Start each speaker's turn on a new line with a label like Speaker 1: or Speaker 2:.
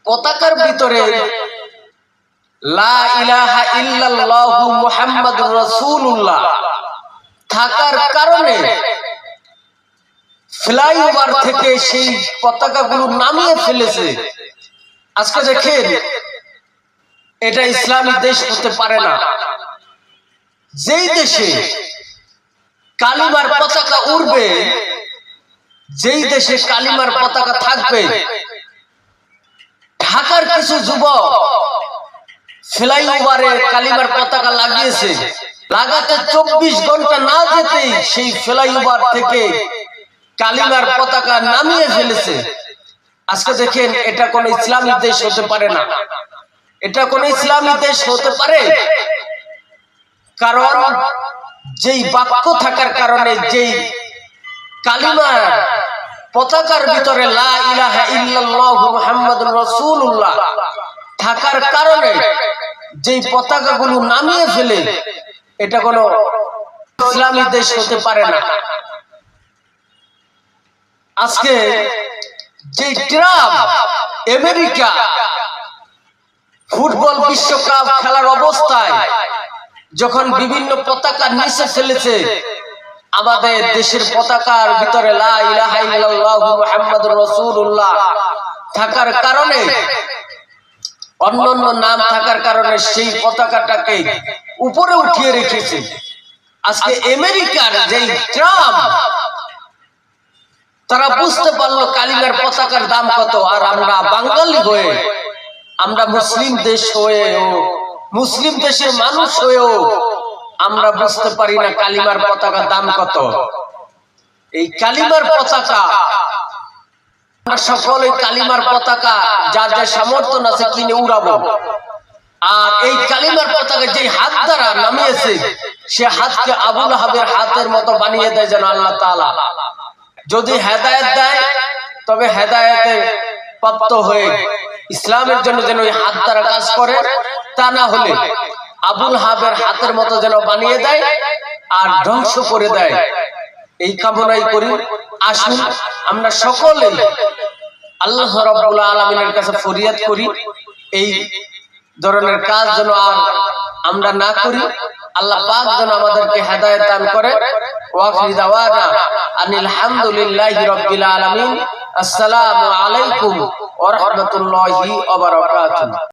Speaker 1: পতাকার ভিতরে লা ইলাহা ইল্লাল্লাহু মুহাম্মাদুর রাসূলুল্লাহ থাকার কারণে ফ্লাইওভার থেকে সেই পতাকাগুলো নামিয়ে ফেলেছে। আজকে দেখেন, এটা ইসলামী দেশ হতে পারে না। যেই দেশে কালিমার পতাকা উড়বে, যেই দেশে কালিমার পতাকা থাকবে, ঢাকার কিছু যুবক ফ্লাইওভারে কালিমার পতাকা লাগিয়েছে। লাগাতে 24 ঘন্টা না যেতেই সেই ফ্লাইওভার থেকে কালিমার পতাকা নামিয়ে ফেলেছে। আজকে দেখেন, এটা কোন ইসলামী দেশ হতে পারে না। এটা কোন ইসলামী দেশ হতে পারে? কারণ যেই বাক্য থাকার কারণে, যেই কালিমার পতাকার ভিতরে লা ইলাহা ইল্লাল্লাহু মুহাম্মাদুর রাসূলুল্লাহ থাকার কারণে যেই পতাকাগুলো নামিয়ে ফেলে, এটা কোন ইসলামী দেশ হতে পারে না। আজকে যে ট্রাম্প আমেরিকা ফুটবল বিশ্বকাপ খেলার অবস্থায় যখন বিভিন্ন পতাকা নিচে ফেলেছে, আমাদের দেশের পতাকার ভিতরে লা ইলাহা ইল্লাল্লাহু মুহাম্মাদুর রাসূলুল্লাহ থাকার কারণে, অন্যান্য নাম থাকার কারণে সেই পতাকাটাকে উপরে উঠিয়ে রেখেছে। আজকে আমেরিকার যেই ট্রাম্প, তারা বুঝতে পারলো কালিমার পতাকার দাম কত। আর আমরা বাঙালি হয়ে, আমরা মুসলিম দেশ হয়েও, মুসলিম দেশের মানুষ হয়েও আমরা বুঝতে পারি না কালিমার পতাকার দাম কত। এই কালিমার পতাকা, আমরা সকলে কালিমার পতাকা যার যা সামর্থ্য আছে কিনে উড়াবো। আর এই কালিমার পতাকা যে হাত দ্বারা নামিয়েছে, সে হাতকে আবু লাহাবের হাতের মতো বানিয়ে দেয় যেন আল্লাহ তাআলা। যদি হেদায়েত দেয়, তবে হেদায়েতে প্রাপ্ত হয়ে ইসলামের জন্য যেন ওই হাত দ্বারা কাজ করে, তা না হলে আবু লাহাবের হাতের মতো যেন বানিয়ে দেয় আর ধ্বংস করে দেয়। এই কামনাই করি। আসুন আমরা সকলে আল্লাহ রাব্বুল আলামিনের কাছে ফরিয়াদ করি, এই ধরনের কাজ যেন আর আমরা না করি। আল্লাহ পাক যেন আমাদেরকে হেদায়েত দান করে। ওয়া আখিরু দাওয়ানা আনিল হামদুলিল্লাহি রাব্বিল আলামিন। আসসালামু আলাইকুম ওয়া রাহমাতুল্লাহি ওয়া বারাকাতুহু।